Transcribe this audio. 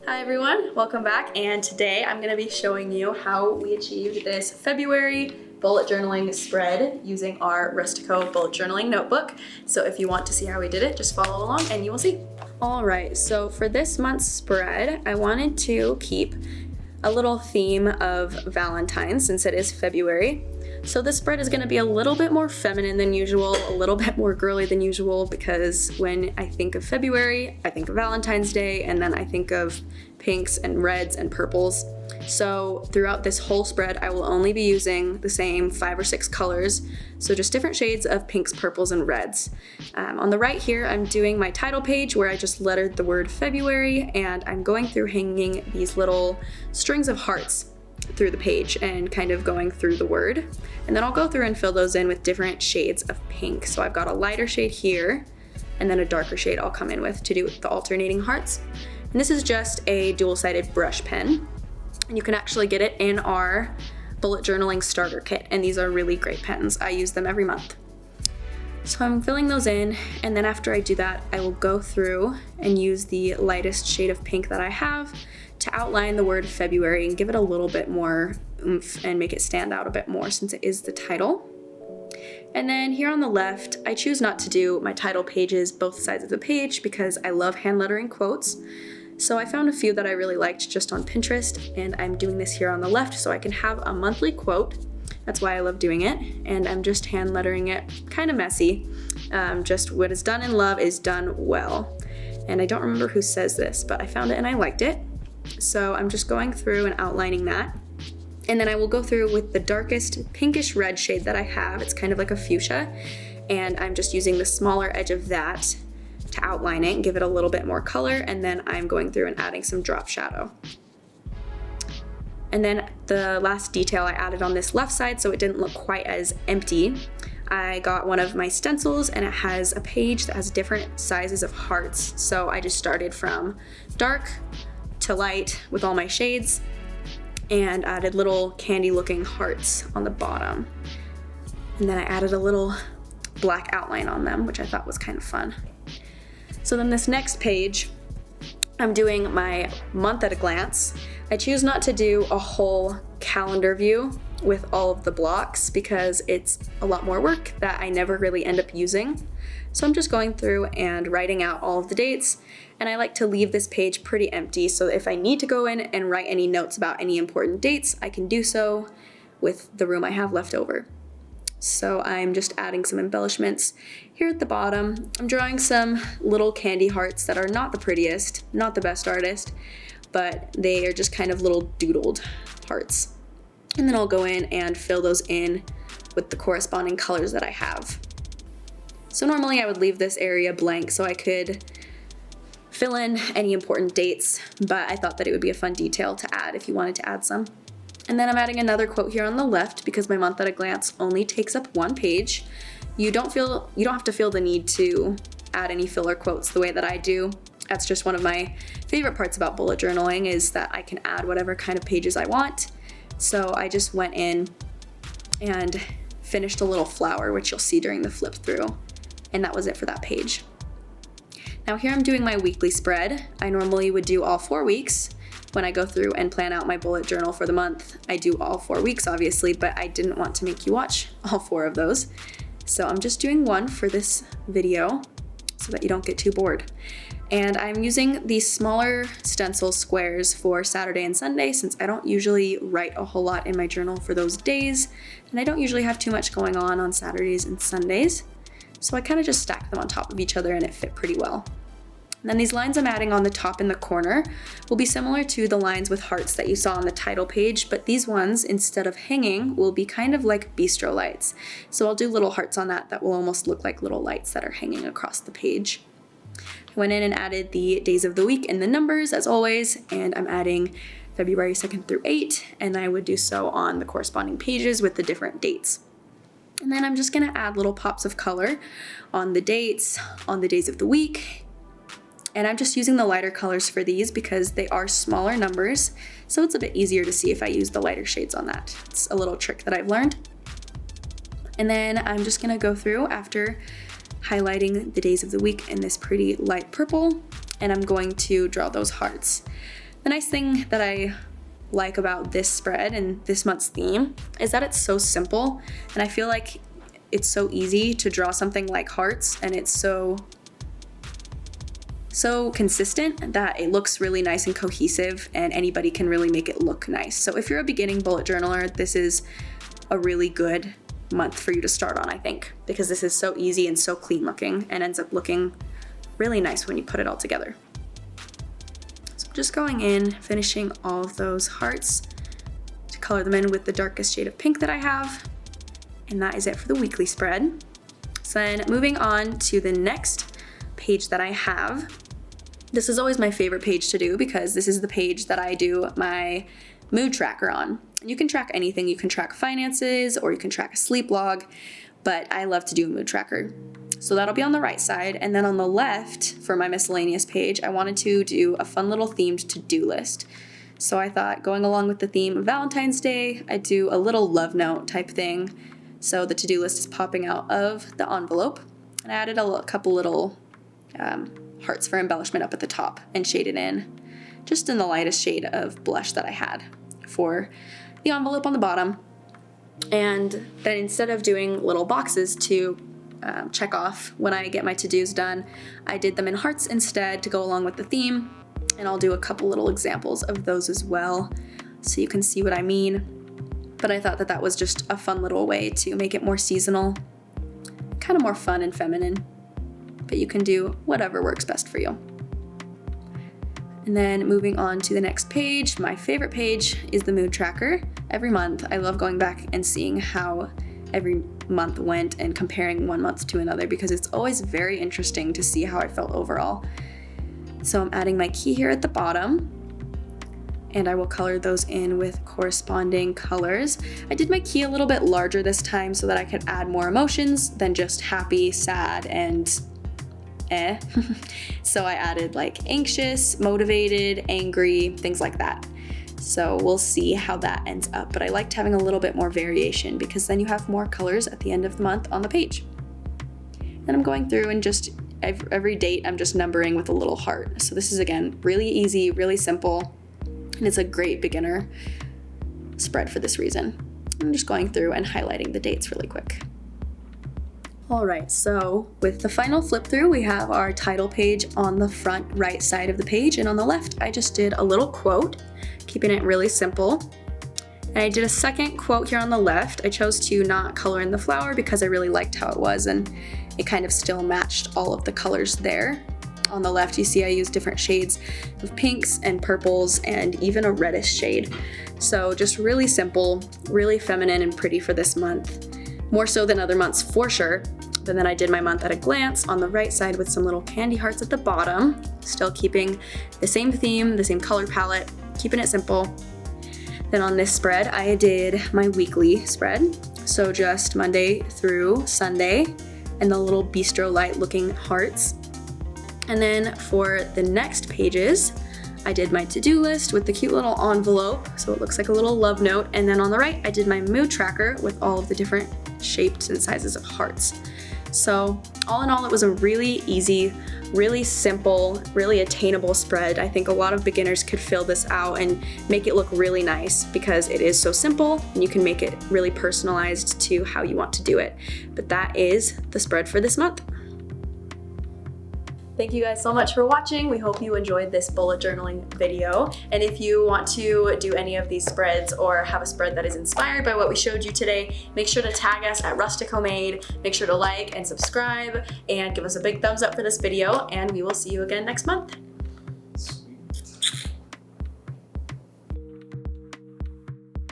Hi everyone, welcome back, and today I'm going to be showing you how we achieved this February bullet journaling spread using our Rustico bullet journaling notebook. So if you want to see how we did it, just follow along and you will see. Alright, so for this month's spread, I wanted to keep a little theme of Valentine's since it is February. So this spread is going to be a little bit more feminine than usual, a little bit more girly than usual, because when I think of February, I think of Valentine's Day, and then I think of pinks and reds and purples. So throughout this whole spread, I will only be using the same 5 or 6 colors, so just different shades of pinks, purples, and reds. On the right here, I'm doing my title page where I just lettered the word February, and I'm going through hanging these little strings of hearts through the page and kind of going through the word. And then I'll go through and fill those in with different shades of pink. So I've got a lighter shade here, and then a darker shade I'll come in with to do the alternating hearts. And this is just a dual-sided brush pen. And you can actually get it in our bullet journaling starter kit, and these are really great pens. I use them every month. So I'm filling those in, and then after I do that, I will go through and use the lightest shade of pink that I have to outline the word February and give it a little bit more oomph and make it stand out a bit more since it is the title. And then here on the left, I choose not to do my title pages both sides of the page because I love hand lettering quotes. So I found a few that I really liked just on Pinterest, and I'm doing this here on the left so I can have a monthly quote. That's why I love doing it, and I'm just hand lettering it, kind of messy. Just what is done in love is done well. And I don't remember who says this, but I found it and I liked it. So I'm just going through and outlining that. And then I will go through with the darkest pinkish red shade that I have. It's kind of like a fuchsia. And I'm just using the smaller edge of that to outline it and give it a little bit more color. And then I'm going through and adding some drop shadow. And then the last detail I added on this left side so it didn't look quite as empty. I got one of my stencils and it has a page that has different sizes of hearts. So I just started from dark to light with all my shades and added little candy looking hearts on the bottom. And then I added a little black outline on them, which I thought was kind of fun. So then this next page, I'm doing my month at a glance. I choose not to do a whole calendar view with all of the blocks because it's a lot more work that I never really end up using. So I'm just going through and writing out all of the dates, and I like to leave this page pretty empty so if I need to go in and write any notes about any important dates, I can do so with the room I have left over. So I'm just adding some embellishments here at the bottom. I'm drawing some little candy hearts that are not the prettiest, not the best artist, but they are just kind of little doodled hearts. And then I'll go in and fill those in with the corresponding colors that I have. So normally I would leave this area blank so I could fill in any important dates, but I thought that it would be a fun detail to add if you wanted to add some. And then I'm adding another quote here on the left because my month at a glance only takes up one page. You don't have to feel the need to add any filler quotes the way that I do. That's just one of my favorite parts about bullet journaling is that I can add whatever kind of pages I want. So I just went in and finished a little flower, which you'll see during the flip through. And that was it for that page. Now here I'm doing my weekly spread. I normally would do all 4 weeks. When I go through and plan out my bullet journal for the month, I do all 4 weeks obviously, but I didn't want to make you watch all 4 of those. So I'm just doing one for this video so that you don't get too bored. And I'm using these smaller stencil squares for Saturday and Sunday since I don't usually write a whole lot in my journal for those days, and I don't usually have too much going on Saturdays and Sundays. So I kind of just stacked them on top of each other and it fit pretty well. And then these lines I'm adding on the top in the corner will be similar to the lines with hearts that you saw on the title page, but these ones, instead of hanging, will be kind of like bistro lights. So I'll do little hearts on that will almost look like little lights that are hanging across the page. I went in and added the days of the week and the numbers as always, and I'm adding February 2nd through 8, and I would do so on the corresponding pages with the different dates. And then I'm just gonna add little pops of color on the dates, on the days of the week. And I'm just using the lighter colors for these because they are smaller numbers, so it's a bit easier to see if I use the lighter shades on that. It's a little trick that I've learned. And then I'm just gonna go through after highlighting the days of the week in this pretty light purple, and I'm going to draw those hearts. The nice thing that I like about this spread and this month's theme is that it's so simple, and I feel like it's so easy to draw something like hearts, and it's so consistent that it looks really nice and cohesive, and anybody can really make it look nice. So if you're a beginning bullet journaler, this is a really good month for you to start on, I think, because this is so easy and so clean looking and ends up looking really nice when you put it all together. So I'm just going in, finishing all of those hearts to color them in with the darkest shade of pink that I have. And that is it for the weekly spread. So then moving on to the next page that I have. This is always my favorite page to do because this is the page that I do my mood tracker on. You can track anything. You can track finances or you can track a sleep log, but I love to do a mood tracker. So that'll be on the right side. And then on the left for my miscellaneous page, I wanted to do a fun little themed to-do list. So I thought, going along with the theme of Valentine's Day, I'd do a little love note type thing. So the to-do list is popping out of the envelope. And I added a couple little hearts for embellishment up at the top and shaded in just in the lightest shade of blush that I had for the envelope on the bottom. And then instead of doing little boxes to check off when I get my to-dos done, I did them in hearts instead to go along with the theme, and I'll do a couple little examples of those as well so you can see what I mean. But I thought that that was just a fun little way to make it more seasonal, kind of more fun and feminine, but you can do whatever works best for you. And then moving on to the next page, my favorite page is the mood tracker. Every month, I love going back and seeing how every month went and comparing one month to another because it's always very interesting to see how I felt overall. So I'm adding my key here at the bottom, and I will color those in with corresponding colors. I did my key a little bit larger this time so that I could add more emotions than just happy, sad, and So I added like anxious, motivated, angry, things like that. So we'll see how that ends up. But I liked having a little bit more variation because then you have more colors at the end of the month on the page. Then I'm going through and just every date I'm just numbering with a little heart. So this is, again, really easy, really simple, and it's a great beginner spread for this reason. I'm just going through and highlighting the dates really quick. All right, so with the final flip through, we have our title page on the front right side of the page, and on the left, I just did a little quote, keeping it really simple. And I did a second quote here on the left. I chose to not color in the flower because I really liked how it was, and it kind of still matched all of the colors there. On the left, you see I used different shades of pinks and purples and even a reddish shade. So just really simple, really feminine and pretty for this month. More so than other months for sure. But then I did my month at a glance on the right side with some little candy hearts at the bottom, still keeping the same theme, the same color palette, keeping it simple. Then on this spread, I did my weekly spread. So just Monday through Sunday and the little bistro light looking hearts. And then for the next pages, I did my to-do list with the cute little envelope, so it looks like a little love note. And then on the right, I did my mood tracker with all of the different shapes and sizes of hearts. So all in all, it was a really easy, really simple, really attainable spread. I think a lot of beginners could fill this out and make it look really nice because it is so simple and you can make it really personalized to how you want to do it. But that is the spread for this month. Thank you guys so much for watching. We hope you enjoyed this bullet journaling video. And if you want to do any of these spreads or have a spread that is inspired by what we showed you today, make sure to tag us at Rustic Homemade. Make sure to like and subscribe and give us a big thumbs up for this video, and we will see you again next month.